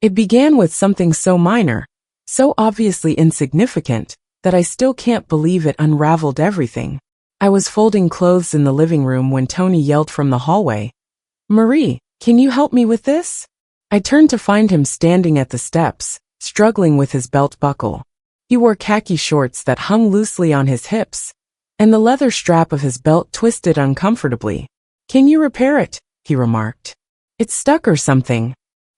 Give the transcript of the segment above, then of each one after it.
It began with something so minor, so obviously insignificant, that I still can't believe it unraveled everything. I was folding clothes in the living room when Tony yelled from the hallway, "Marie, can you help me with this?" I turned to find him standing at the steps, struggling with his belt buckle. He wore khaki shorts that hung loosely on his hips, and the leather strap of his belt twisted uncomfortably. "Can you repair it?" he remarked. "It's stuck or something."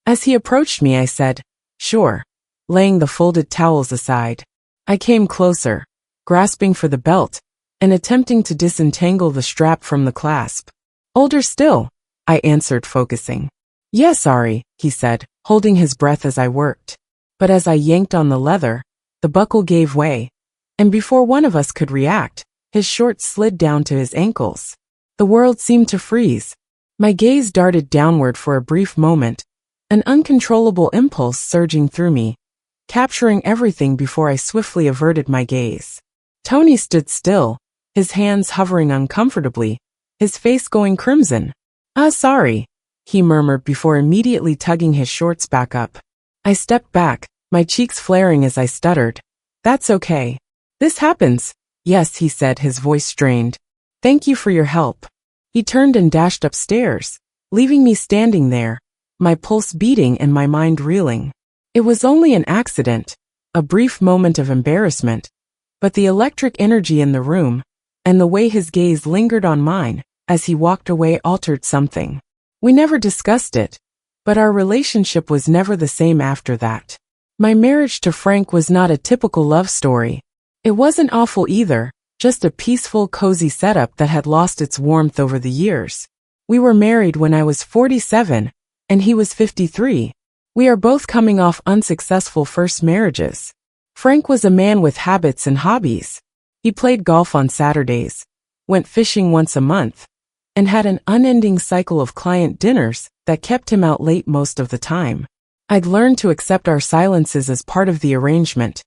As he approached me, I said, "Sure," laying the folded towels aside. I came closer, grasping for the belt, and attempting to disentangle the strap from the clasp. "Older still," I answered, focusing. "Yeah, sorry," he said, holding his breath as I worked. But as I yanked on the leather, the buckle gave way, and before one of us could react, his shorts slid down to his ankles. The world seemed to freeze. My gaze darted downward for a brief moment, an uncontrollable impulse surging through me, capturing everything before I swiftly averted my gaze. Tony stood still, his hands hovering uncomfortably, his face going crimson. Sorry," he murmured before immediately tugging his shorts back up. I stepped back, my cheeks flaring as I stuttered, "That's okay. This happens." "Yes," he said, his voice strained. "Thank you for your help." He turned and dashed upstairs, leaving me standing there, my pulse beating and my mind reeling. It was only an accident, a brief moment of embarrassment, but the electric energy in the room, and the way his gaze lingered on mine as he walked away altered something. We never discussed it, but our relationship was never the same after that. My marriage to Frank was not a typical love story. It wasn't awful either, just a peaceful, cozy setup that had lost its warmth over the years. We were married when I was 47, and he was 53. We are both coming off unsuccessful first marriages. Frank was a man with habits and hobbies. He played golf on Saturdays, went fishing once a month, and had an unending cycle of client dinners that kept him out late most of the time. I'd learned to accept our silences as part of the arrangement,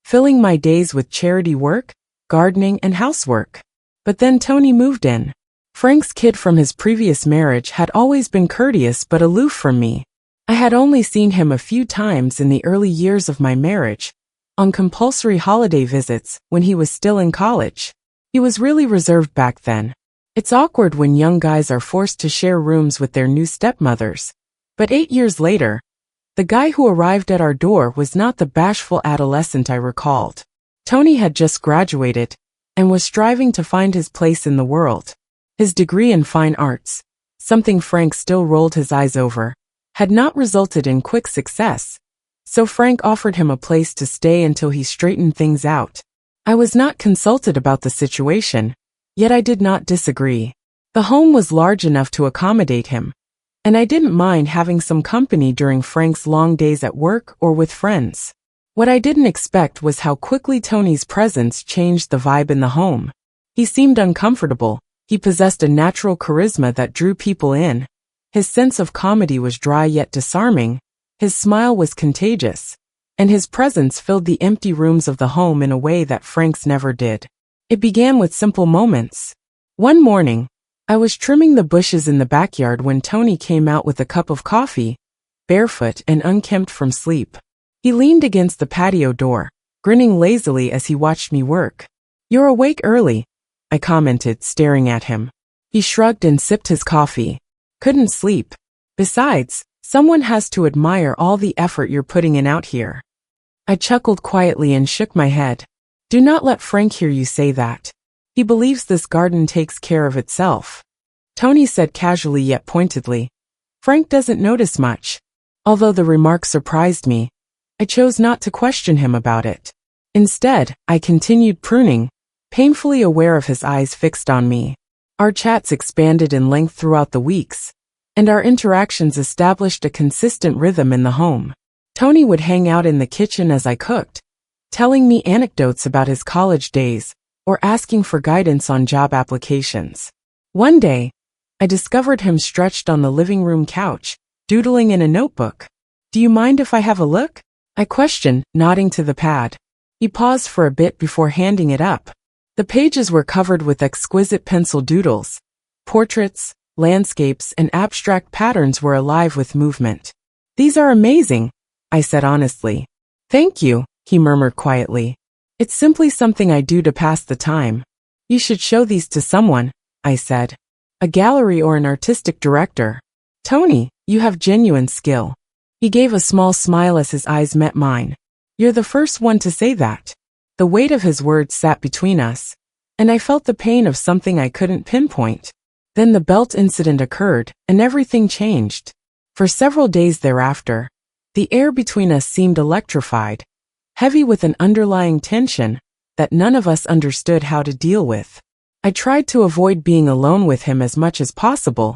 filling my days with charity work, gardening, and housework. But then Tony moved in. Frank's kid from his previous marriage had always been courteous but aloof from me. I had only seen him a few times in the early years of my marriage, on compulsory holiday visits when he was still in college. He was really reserved back then. It's awkward when young guys are forced to share rooms with their new stepmothers. But 8 years later, the guy who arrived at our door was not the bashful adolescent I recalled. Tony had just graduated and was striving to find his place in the world. His degree in fine arts, something Frank still rolled his eyes over, had not resulted in quick success, so Frank offered him a place to stay until he straightened things out. I was not consulted about the situation, yet I did not disagree. The home was large enough to accommodate him, and I didn't mind having some company during Frank's long days at work or with friends. What I didn't expect was how quickly Tony's presence changed the vibe in the home. He seemed uncomfortable. He possessed a natural charisma that drew people in. His sense of comedy was dry yet disarming, his smile was contagious, and his presence filled the empty rooms of the home in a way that Frank's never did. It began with simple moments. One morning, I was trimming the bushes in the backyard when Tony came out with a cup of coffee, barefoot and unkempt from sleep. He leaned against the patio door, grinning lazily as he watched me work. "You're awake early," I commented, staring at him. He shrugged and sipped his coffee. "Couldn't sleep. Besides, someone has to admire all the effort you're putting in out here." I chuckled quietly and shook my head. "Do not let Frank hear you say that. He believes this garden takes care of itself." Tony said casually yet pointedly. "Frank doesn't notice much." Although the remark surprised me, I chose not to question him about it. Instead, I continued pruning, painfully aware of his eyes fixed on me. Our chats expanded in length throughout the weeks, and our interactions established a consistent rhythm in the home. Tony would hang out in the kitchen as I cooked, telling me anecdotes about his college days or asking for guidance on job applications. One day, I discovered him stretched on the living room couch, doodling in a notebook. "Do you mind if I have a look?" I questioned, nodding to the pad. He paused for a bit before handing it up. The pages were covered with exquisite pencil doodles. Portraits, landscapes, and abstract patterns were alive with movement. "These are amazing," I said honestly. Thank you, he murmured quietly. It's simply something I do to pass the time. You should show these to someone, I said. A gallery or an artistic director. Tony, you have genuine skill. He gave a small smile as his eyes met mine. You're the first one to say that. The weight of his words sat between us, and I felt the pain of something I couldn't pinpoint. Then the belt incident occurred, and everything changed. For several days thereafter, the air between us seemed electrified, heavy with an underlying tension that none of us understood how to deal with. I tried to avoid being alone with him as much as possible,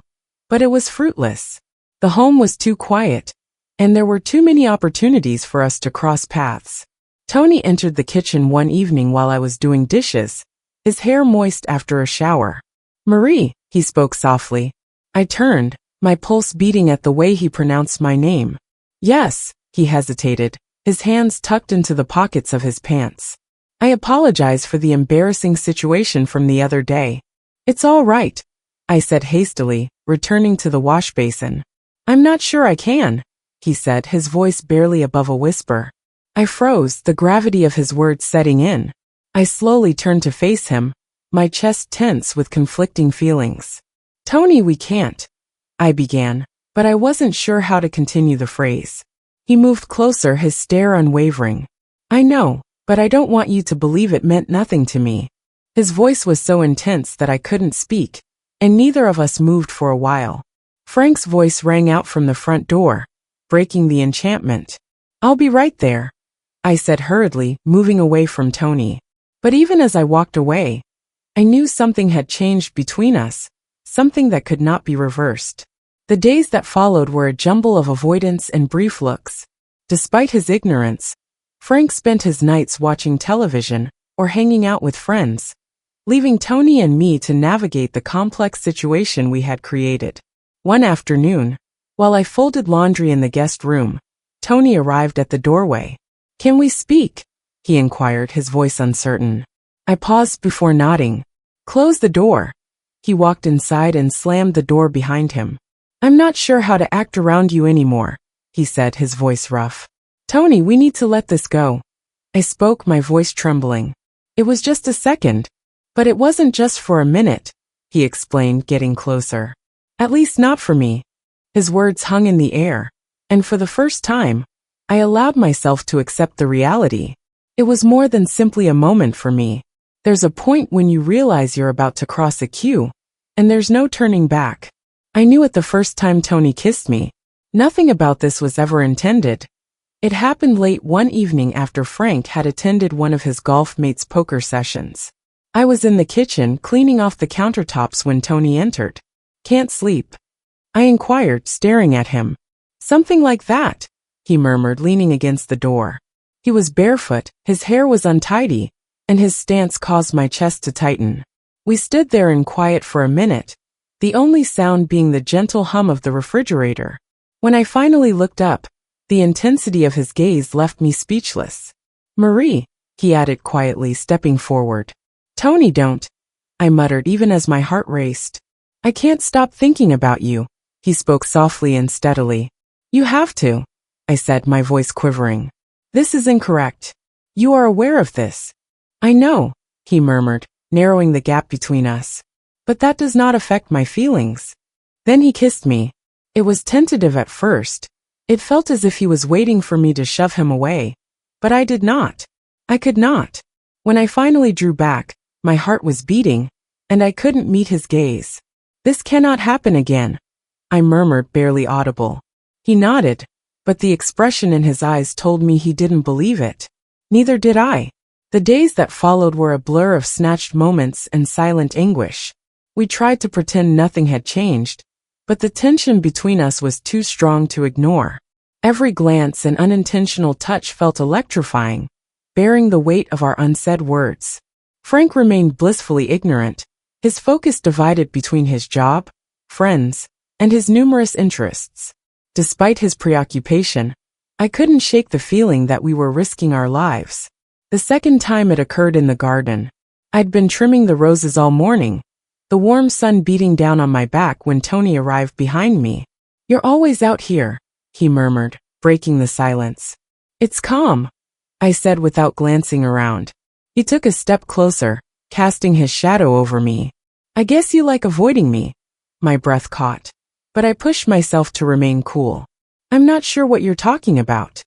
but it was fruitless. The home was too quiet, and there were too many opportunities for us to cross paths. Tony entered the kitchen one evening while I was doing dishes, his hair moist after a shower. Marie, he spoke softly. I turned, my pulse beating at the way he pronounced my name. Yes, he hesitated, his hands tucked into the pockets of his pants. I apologize for the embarrassing situation from the other day. It's all right, I said hastily, returning to the wash basin. I'm not sure I can, he said, his voice barely above a whisper. I froze, the gravity of his words setting in. I slowly turned to face him, my chest tense with conflicting feelings. Tony, we can't, I began, but I wasn't sure how to continue the phrase. He moved closer, his stare unwavering. I know, but I don't want you to believe it meant nothing to me. His voice was so intense that I couldn't speak, and neither of us moved for a while. Frank's voice rang out from the front door, breaking the enchantment. I'll be right there, I said hurriedly, moving away from Tony. But even as I walked away, I knew something had changed between us, something that could not be reversed. The days that followed were a jumble of avoidance and brief looks. Despite his ignorance, Frank spent his nights watching television or hanging out with friends, leaving Tony and me to navigate the complex situation we had created. One afternoon, while I folded laundry in the guest room, Tony arrived at the doorway. Can we speak? He inquired, his voice uncertain. I paused before nodding. Close the door. He walked inside and slammed the door behind him. I'm not sure how to act around you anymore, he said, his voice rough. Tony, we need to let this go. I spoke, my voice trembling. It was just a second. But it wasn't just for a minute, he explained, getting closer. At least not for me. His words hung in the air, and for the first time, I allowed myself to accept the reality. It was more than simply a moment for me. There's a point when you realize you're about to cross a queue, and there's no turning back. I knew it the first time Tony kissed me. Nothing about this was ever intended. It happened late one evening after Frank had attended one of his golf mates' poker sessions. I was in the kitchen cleaning off the countertops when Tony entered. Can't sleep? I inquired, staring at him. Something like that, he murmured, leaning against the door. He was barefoot, his hair was untidy, and his stance caused my chest to tighten. We stood there in quiet for a minute, the only sound being the gentle hum of the refrigerator. When I finally looked up, the intensity of his gaze left me speechless. Marie, he added quietly, stepping forward. Tony, don't, I muttered even as my heart raced. I can't stop thinking about you, he spoke softly and steadily. You have to, I said, my voice quivering. This is incorrect. You are aware of this. I know, he murmured, narrowing the gap between us. But that does not affect my feelings. Then he kissed me. It was tentative at first. It felt as if he was waiting for me to shove him away. But I did not. I could not. When I finally drew back, my heart was beating, and I couldn't meet his gaze. This cannot happen again, I murmured, barely audible. He nodded, but the expression in his eyes told me he didn't believe it. Neither did I. The days that followed were a blur of snatched moments and silent anguish. We tried to pretend nothing had changed, but the tension between us was too strong to ignore. Every glance and unintentional touch felt electrifying, bearing the weight of our unsaid words. Frank remained blissfully ignorant, his focus divided between his job, friends, and his numerous interests. Despite his preoccupation, I couldn't shake the feeling that we were risking our lives. The second time it occurred in the garden. I'd been trimming the roses all morning, the warm sun beating down on my back when Tony arrived behind me. You're always out here, he murmured, breaking the silence. "It's calm," I said without glancing around. He took a step closer, casting his shadow over me. "I guess you like avoiding me." My breath caught, but I pushed myself to remain cool. "I'm not sure what you're talking about."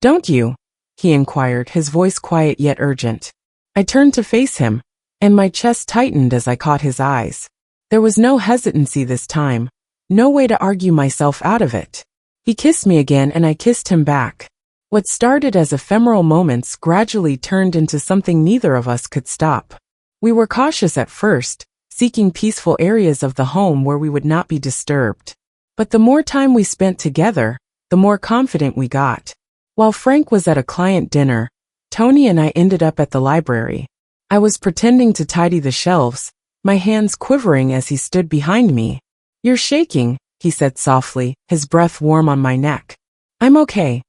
"Don't you?" he inquired, his voice quiet yet urgent. I turned to face him, and my chest tightened as I caught his eyes. There was no hesitancy this time, no way to argue myself out of it. He kissed me again and I kissed him back. What started as ephemeral moments gradually turned into something neither of us could stop. We were cautious at first, seeking peaceful areas of the home where we would not be disturbed. But the more time we spent together, the more confident we got. While Frank was at a client dinner, Tony and I ended up at the library. I was pretending to tidy the shelves, my hands quivering as he stood behind me. "You're shaking," he said softly, his breath warm on my neck. "I'm okay,"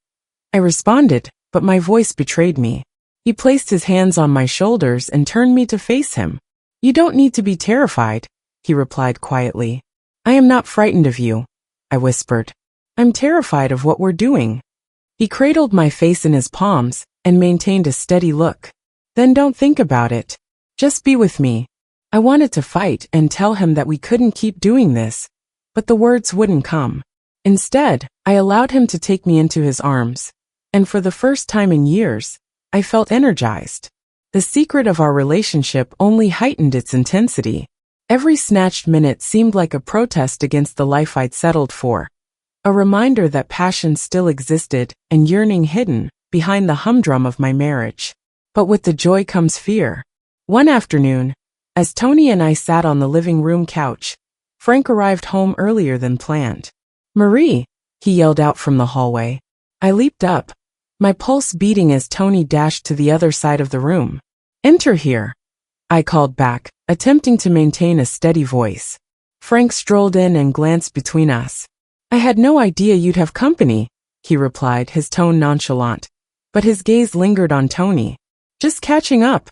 I responded, but my voice betrayed me. He placed his hands on my shoulders and turned me to face him. "You don't need to be terrified," he replied quietly. "I am not frightened of you," I whispered. "I'm terrified of what we're doing." He cradled my face in his palms and maintained a steady look. "Then don't think about it. Just be with me." I wanted to fight and tell him that we couldn't keep doing this, but the words wouldn't come. Instead, I allowed him to take me into his arms, and for the first time in years, I felt energized. The secret of our relationship only heightened its intensity. Every snatched minute seemed like a protest against the life I'd settled for, a reminder that passion still existed and yearning hidden behind the humdrum of my marriage. But with the joy comes fear. One afternoon, as Tony and I sat on the living room couch, Frank arrived home earlier than planned. "Marie," he yelled out from the hallway. I leaped up, my pulse beating as Tony dashed to the other side of the room. "Enter here," I called back, attempting to maintain a steady voice. Frank strolled in and glanced between us. "I had no idea you'd have company," he replied, his tone nonchalant, but his gaze lingered on Tony. "Just catching up,"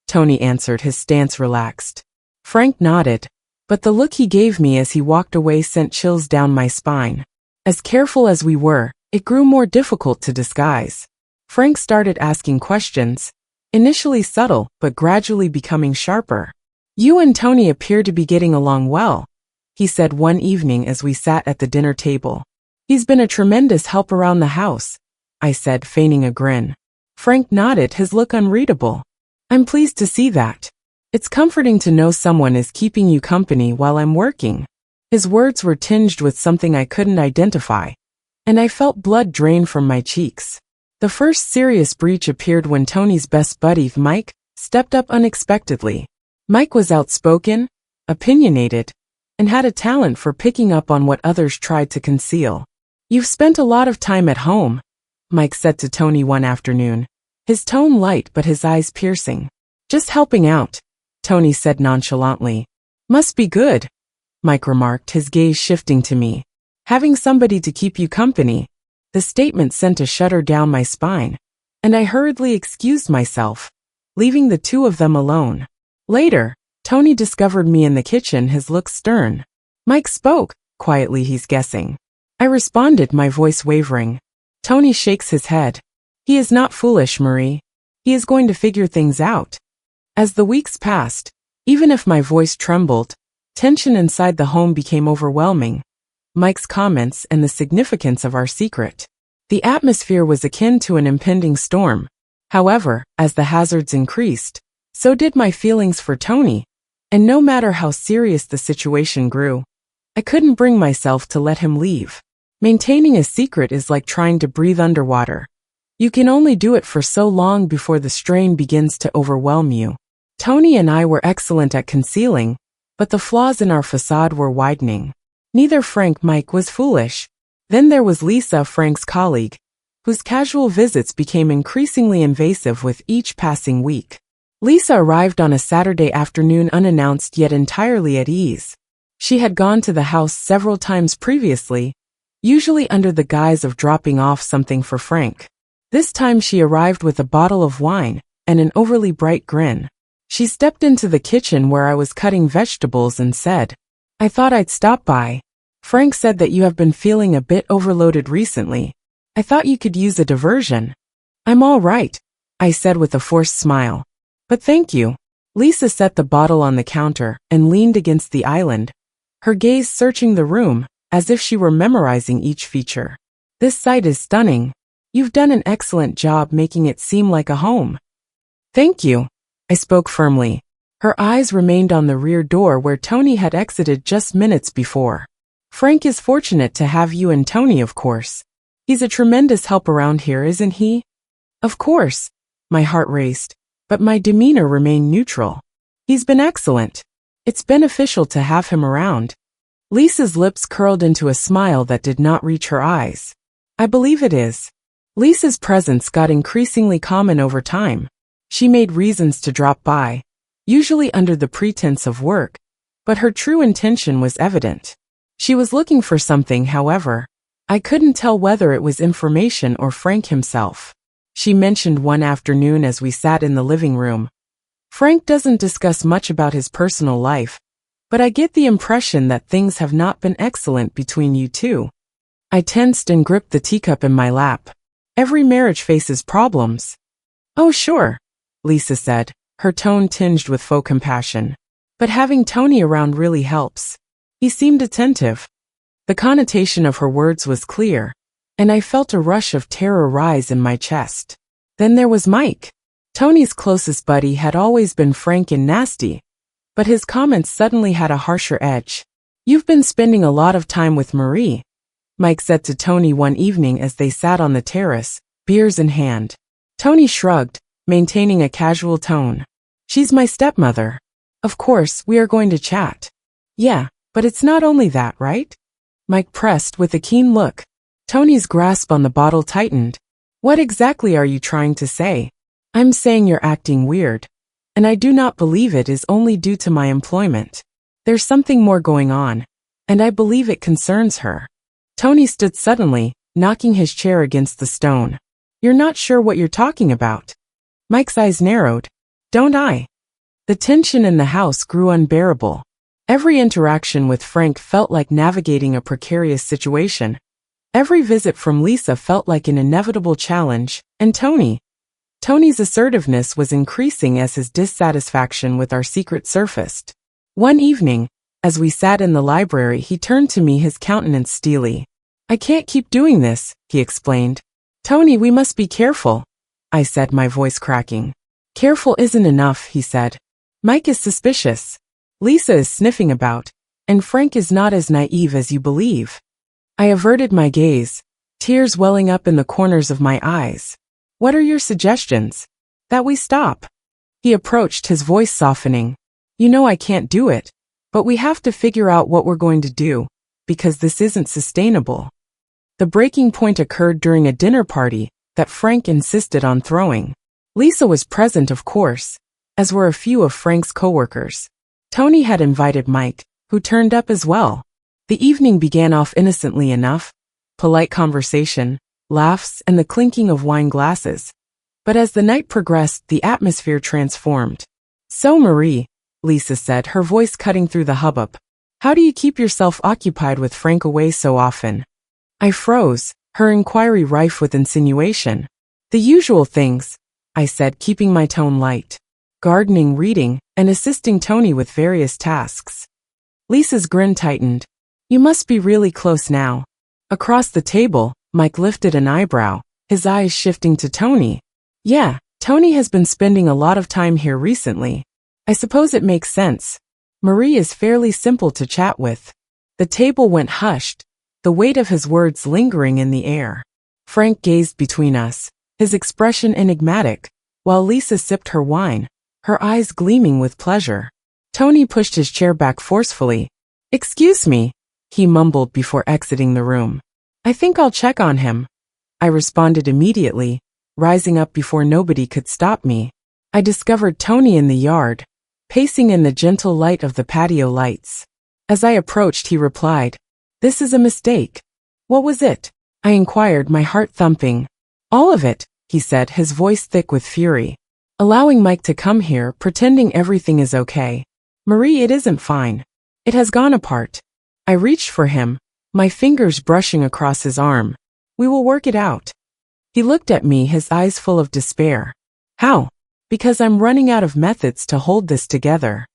Tony answered, his stance relaxed. Frank nodded, but the look he gave me as he walked away sent chills down my spine. As careful as we were, it grew more difficult to disguise. Frank started asking questions, initially subtle but gradually becoming sharper. "You and Tony appear to be getting along well," he said one evening as we sat at the dinner table. "He's been a tremendous help around the house," I said, feigning a grin. Frank nodded, his look unreadable. "I'm pleased to see that. It's comforting to know someone is keeping you company while I'm working." His words were tinged with something I couldn't identify, and I felt blood drain from my cheeks. The first serious breach appeared when Tony's best buddy, Mike, stepped up unexpectedly. Mike was outspoken, opinionated, and had a talent for picking up on what others tried to conceal. "You've spent a lot of time at home," Mike said to Tony one afternoon, his tone light but his eyes piercing. "Just helping out," Tony said nonchalantly. "Must be good," Mike remarked, his gaze shifting to me. "Having somebody to keep you company." The statement sent a shudder down my spine, and I hurriedly excused myself, leaving the two of them alone. Later, Tony discovered me in the kitchen, his look stern. "Mike spoke," quietly, "he's guessing." I responded, my voice wavering. Tony shakes his head. "He is not foolish, Marie. He is going to figure things out." As the weeks passed, even if my voice trembled, tension inside the home became overwhelming. Mike's comments and the significance of our secret. The atmosphere was akin to an impending storm. However, as the hazards increased, so did my feelings for Tony, and no matter how serious the situation grew, I couldn't bring myself to let him leave. Maintaining a secret is like trying to breathe underwater. You can only do it for so long before the strain begins to overwhelm you. Tony and I were excellent at concealing, but the flaws in our facade were widening. Neither Mike was foolish. Then there was Lisa, Frank's colleague, whose casual visits became increasingly invasive with each passing week. Lisa arrived on a Saturday afternoon unannounced yet entirely at ease. She had gone to the house several times previously, usually under the guise of dropping off something for Frank. This time she arrived with a bottle of wine and an overly bright grin. She stepped into the kitchen where I was cutting vegetables and said, "I thought I'd stop by. Frank said that you have been feeling a bit overloaded recently." I thought you could use a diversion. I'm all right, I said with a forced smile. But thank you. Lisa set the bottle on the counter and leaned against the island, her gaze searching the room as if she were memorizing each feature. This site is stunning. You've done an excellent job making it seem like a home. Thank you, I spoke firmly. Her eyes remained on the rear door where Tony had exited just minutes before. Frank is fortunate to have you and Tony, of course. He's a tremendous help around here, isn't he? Of course. My heart raced, but my demeanor remained neutral. He's been excellent. It's beneficial to have him around. Lisa's lips curled into a smile that did not reach her eyes. I believe it is. Lisa's presence got increasingly common over time. She made reasons to drop by, usually under the pretense of work, but her true intention was evident. She was looking for something, however. I couldn't tell whether it was information or Frank himself. She mentioned one afternoon as we sat in the living room. Frank doesn't discuss much about his personal life, but I get the impression that things have not been excellent between you two. I tensed and gripped the teacup in my lap. Every marriage faces problems. Oh, sure, Lisa said, her tone tinged with faux compassion. But having Tony around really helps. He seemed attentive. The connotation of her words was clear, and I felt a rush of terror rise in my chest. Then there was Mike. Tony's closest buddy had always been frank and nasty, but his comments suddenly had a harsher edge. You've been spending a lot of time with Marie, Mike said to Tony one evening as they sat on the terrace, beers in hand. Tony shrugged, maintaining a casual tone. She's my stepmother. Of course, we are going to chat. Yeah, but it's not only that, right? Mike pressed with a keen look. Tony's grasp on the bottle tightened. What exactly are you trying to say? I'm saying you're acting weird. And I do not believe it is only due to my employment. There's something more going on, and I believe it concerns her. Tony stood suddenly, knocking his chair against the stone. You're not sure what you're talking about. Mike's eyes narrowed. Don't I? The tension in the house grew unbearable. Every interaction with Frank felt like navigating a precarious situation. Every visit from Lisa felt like an inevitable challenge, and Tony's assertiveness was increasing as his dissatisfaction with our secret surfaced. One evening, as we sat in the library, he turned to me, his countenance steely. I can't keep doing this, he explained. Tony, we must be careful, I said, my voice cracking. Careful isn't enough, he said. Mike is suspicious. Lisa is sniffing about, and Frank is not as naive as you believe. I averted my gaze, tears welling up in the corners of my eyes. What are your suggestions? That we stop. He approached, his voice softening. You know I can't do it, but we have to figure out what we're going to do, because this isn't sustainable. The breaking point occurred during a dinner party that Frank insisted on throwing. Lisa was present, of course, as were a few of Frank's coworkers. Tony had invited Mike, who turned up as well. The evening began off innocently enough, polite conversation, laughs, and the clinking of wine glasses. But as the night progressed, the atmosphere transformed. So Marie, Lisa said, her voice cutting through the hubbub. How do you keep yourself occupied with Frank away so often? I froze, her inquiry rife with insinuation. The usual things, I said, keeping my tone light. Gardening, reading, and assisting Tony with various tasks. Lisa's grin tightened. You must be really close now. Across the table, Mike lifted an eyebrow, his eyes shifting to Tony. Yeah, Tony has been spending a lot of time here recently. I suppose it makes sense. Marie is fairly simple to chat with. The table went hushed, the weight of his words lingering in the air. Frank gazed between us, his expression enigmatic, while Lisa sipped her wine, her eyes gleaming with pleasure. Tony pushed his chair back forcefully. Excuse me, he mumbled before exiting the room. I think I'll check on him. I responded immediately, rising up before nobody could stop me. I discovered Tony in the yard, pacing in the gentle light of the patio lights. As I approached, he replied, This is a mistake. What was it? I inquired, my heart thumping. All of it, he said, his voice thick with fury. Allowing Mike to come here, pretending everything is okay. Marie, it isn't fine. It has gone apart. I reached for him, my fingers brushing across his arm. We will work it out. He looked at me, his eyes full of despair. How? Because I'm running out of methods to hold this together.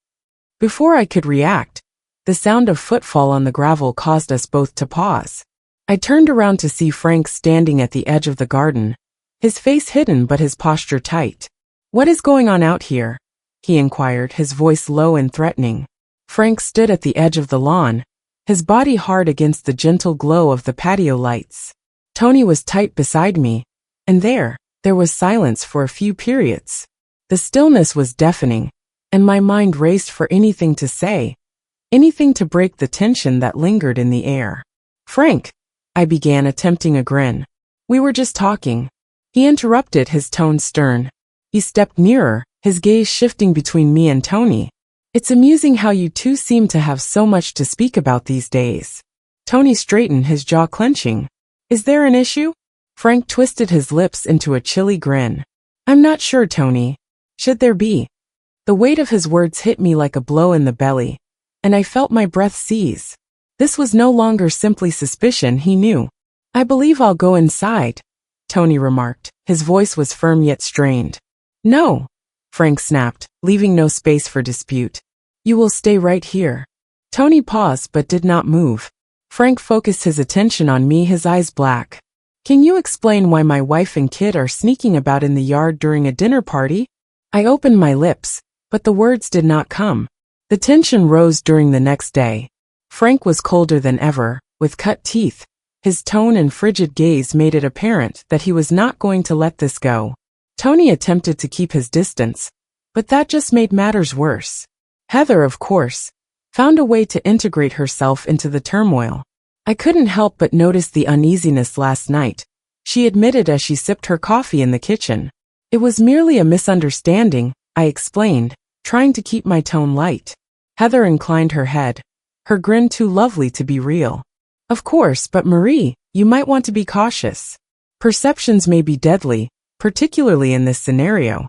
Before I could react, the sound of footfall on the gravel caused us both to pause. I turned around to see Frank standing at the edge of the garden, his face hidden but his posture tight. What is going on out here? He inquired, his voice low and threatening. Frank stood at the edge of the lawn, his body hard against the gentle glow of the patio lights. Tony was tight beside me, and there was silence for a few periods. The stillness was deafening, and my mind raced for anything to say, anything to break the tension that lingered in the air. Frank, I began, attempting a grin. We were just talking. He interrupted, his tone stern. He stepped nearer, his gaze shifting between me and Tony. It's amusing how you two seem to have so much to speak about these days. Tony straightened, his jaw clenching. Is there an issue? Frank twisted his lips into a chilly grin. I'm not sure, Tony. Should there be? The weight of his words hit me like a blow in the belly, and I felt my breath seize. This was no longer simply suspicion, he knew. I believe I'll go inside, Tony remarked. His voice was firm yet strained. No, Frank snapped, leaving no space for dispute. You will stay right here. Tony paused but did not move. Frank focused his attention on me, his eyes black. Can you explain why my wife and kid are sneaking about in the yard during a dinner party? I opened my lips, but the words did not come. The tension rose during the next day. Frank was colder than ever, with cut teeth. His tone and frigid gaze made it apparent that he was not going to let this go. Tony attempted to keep his distance, but that just made matters worse. Heather, of course, found a way to integrate herself into the turmoil. I couldn't help but notice the uneasiness last night, she admitted as she sipped her coffee in the kitchen. It was merely a misunderstanding, I explained, trying to keep my tone light. Heather inclined her head, her grin too lovely to be real. Of course, but Marie, you might want to be cautious. Perceptions may be deadly, particularly in this scenario.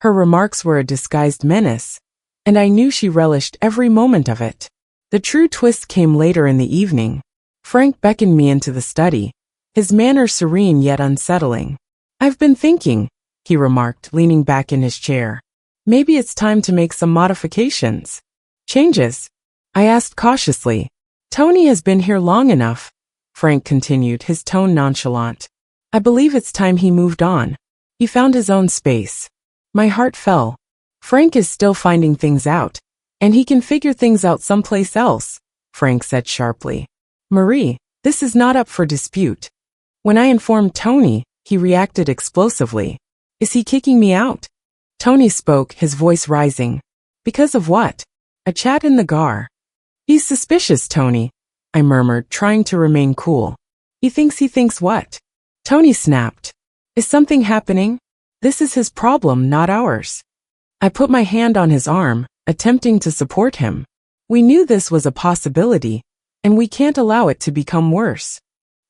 Her remarks were a disguised menace, and I knew she relished every moment of it. The true twist came later in the evening. Frank beckoned me into the study, his manner serene yet unsettling. I've been thinking, he remarked, leaning back in his chair. Maybe it's time to make some modifications. Changes? I asked cautiously. Tony has been here long enough, Frank continued, his tone nonchalant. I believe it's time he moved on. He found his own space. My heart fell. Frank is still finding things out, and he can figure things out someplace else, Frank said sharply. Marie, this is not up for dispute. When I informed Tony, he reacted explosively. Is he kicking me out? Tony spoke, his voice rising. Because of what? A chat in the gar. He's suspicious, Tony, I murmured, trying to remain cool. He thinks what? Tony snapped. Is something happening? This is his problem, not ours. I put my hand on his arm, attempting to support him. We knew this was a possibility, and we can't allow it to become worse.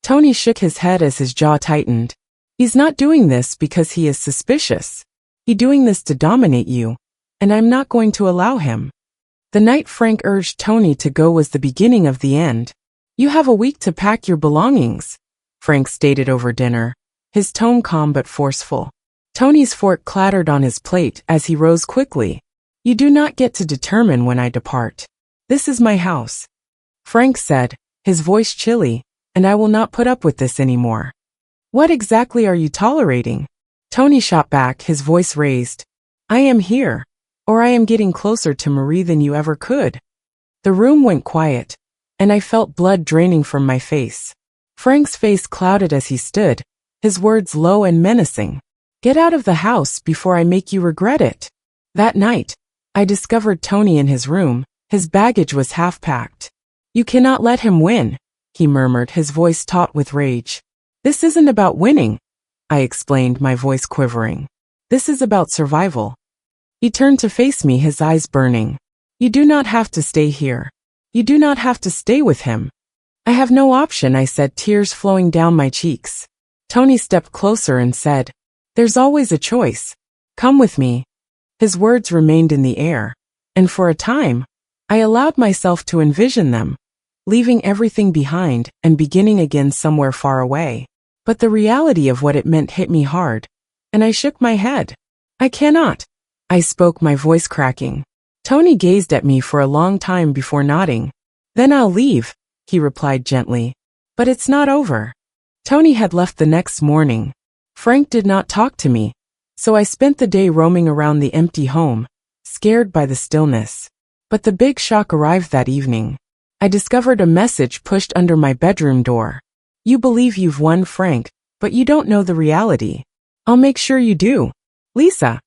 Tony shook his head as his jaw tightened. He's not doing this because he is suspicious. He's doing this to dominate you, and I'm not going to allow him. The night Frank urged Tony to go was the beginning of the end. You have a week to pack your belongings, Frank stated over dinner, his tone calm but forceful. Tony's fork clattered on his plate as he rose quickly. You do not get to determine when I depart. This is my house, Frank said, his voice chilly, and I will not put up with this anymore. What exactly are you tolerating? Tony shot back, his voice raised. I am here, or I am getting closer to Marie than you ever could. The room went quiet, and I felt blood draining from my face. Frank's face clouded as he stood, his words low and menacing. Get out of the house before I make you regret it. That night, I discovered Tony in his room. His baggage was half packed. You cannot let him win, he murmured, his voice taut with rage. This isn't about winning, I explained, my voice quivering. This is about survival. He turned to face me, his eyes burning. You do not have to stay here. You do not have to stay with him. I have no option, I said, tears flowing down my cheeks. Tony stepped closer and said, There's always a choice. Come with me. His words remained in the air, and for a time, I allowed myself to envision them, leaving everything behind and beginning again somewhere far away. But the reality of what it meant hit me hard, and I shook my head. I cannot. I spoke, my voice cracking. Tony gazed at me for a long time before nodding. Then I'll leave, he replied gently. But it's not over. Tony had left the next morning. Frank did not talk to me, so I spent the day roaming around the empty home, scared by the stillness. But the big shock arrived that evening. I discovered a message pushed under my bedroom door. You believe you've won, Frank, but you don't know the reality. I'll make sure you do. Lisa.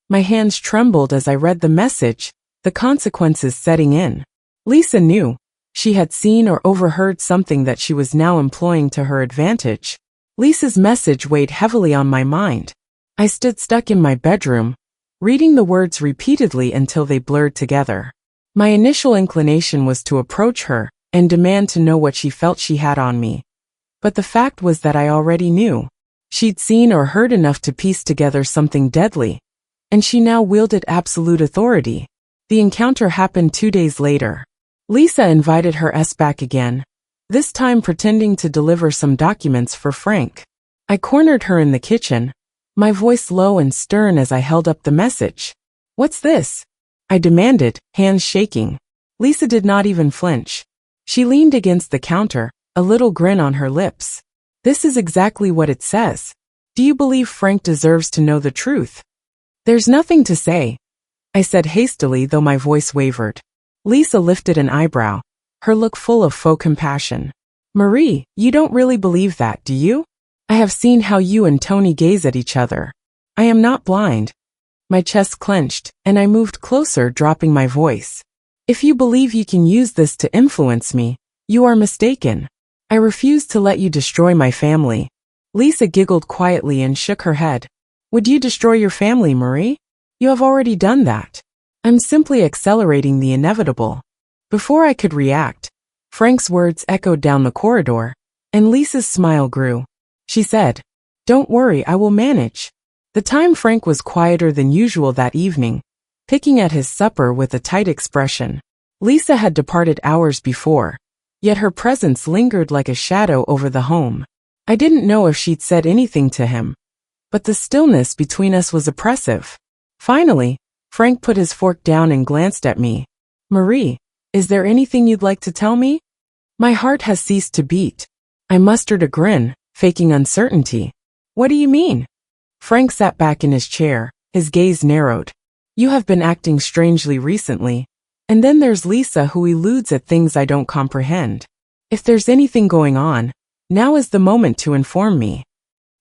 My hands trembled as I read the message, the consequences setting in. Lisa knew. She had seen or overheard something that she was now employing to her advantage. Lisa's message weighed heavily on my mind. I stood stuck in my bedroom, reading the words repeatedly until they blurred together. My initial inclination was to approach her and demand to know what she felt she had on me. But the fact was that I already knew. She'd seen or heard enough to piece together something deadly, and she now wielded absolute authority. The encounter happened 2 days later. Lisa invited her back again, this time pretending to deliver some documents for Frank. I cornered her in the kitchen, my voice low and stern as I held up the message. What's this? I demanded, hands shaking. Lisa did not even flinch. She leaned against the counter, a little grin on her lips. This is exactly what it says. Do you believe Frank deserves to know the truth? There's nothing to say, I said hastily, though my voice wavered. Lisa lifted an eyebrow, her look full of faux compassion. Marie, you don't really believe that, do you? I have seen how you and Tony gaze at each other. I am not blind. My chest clenched, and I moved closer, dropping my voice. If you believe you can use this to influence me, you are mistaken. I refuse to let you destroy my family. Lisa giggled quietly and shook her head. Would you destroy your family, Marie? You have already done that. I'm simply accelerating the inevitable. Before I could react, Frank's words echoed down the corridor, and Lisa's smile grew. She said, Don't worry, I will manage. The time Frank was quieter than usual that evening, picking at his supper with a tight expression. Lisa had departed hours before, yet her presence lingered like a shadow over the home. I didn't know if she'd said anything to him, but the stillness between us was oppressive. Finally, Frank put his fork down and glanced at me. Marie, is there anything you'd like to tell me? My heart has ceased to beat. I mustered a grin, faking uncertainty. What do you mean? Frank sat back in his chair, his gaze narrowed. You have been acting strangely recently. And then there's Lisa, who eludes at things I don't comprehend. If there's anything going on, now is the moment to inform me.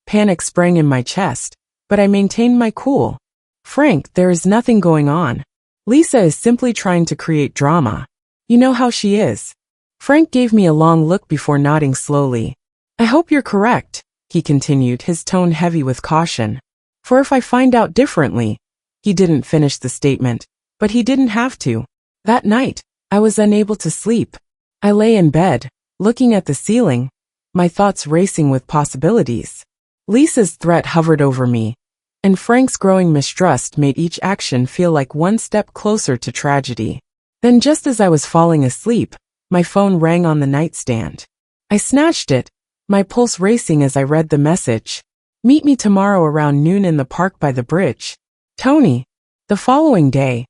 Panic sprang in my chest, but I maintained my cool. Frank, there is nothing going on. Lisa is simply trying to create drama. You know how she is. Frank gave me a long look before nodding slowly. I hope you're correct, he continued, his tone heavy with caution. For if I find out differently, he didn't finish the statement, but he didn't have to. That night, I was unable to sleep. I lay in bed, looking at the ceiling, my thoughts racing with possibilities. Lisa's threat hovered over me, and Frank's growing mistrust made each action feel like one step closer to tragedy. Then, just as I was falling asleep, my phone rang on the nightstand. I snatched it, my pulse racing as I read the message. Meet me tomorrow around noon in the park by the bridge. Tony. The following day,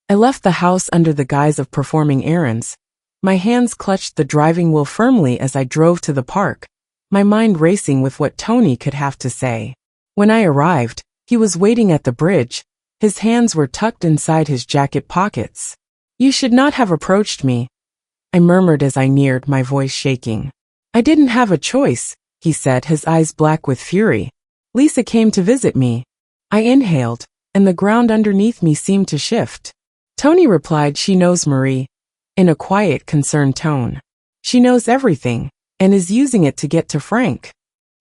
I left the house under the guise of performing errands. My hands clutched the driving wheel firmly as I drove to the park, my mind racing with what Tony could have to say. When I arrived, he was waiting at the bridge. His hands were tucked inside his jacket pockets. You should not have approached me, I murmured as I neared, my voice shaking. I didn't have a choice, he said, his eyes black with fury. Lisa came to visit me. I inhaled, and the ground underneath me seemed to shift. Tony replied, She knows, Marie, in a quiet, concerned tone. She knows everything, and is using it to get to Frank.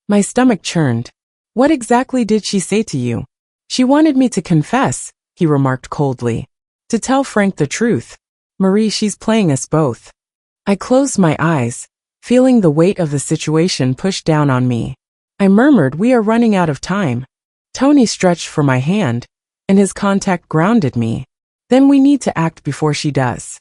My stomach churned. What exactly did she say to you? She wanted me to confess, he remarked coldly. To tell Frank the truth. Marie, she's playing us both. I closed my eyes, feeling the weight of the situation push down on me. I murmured, We are running out of time. Tony stretched for my hand, and his contact grounded me. Then we need to act before she does.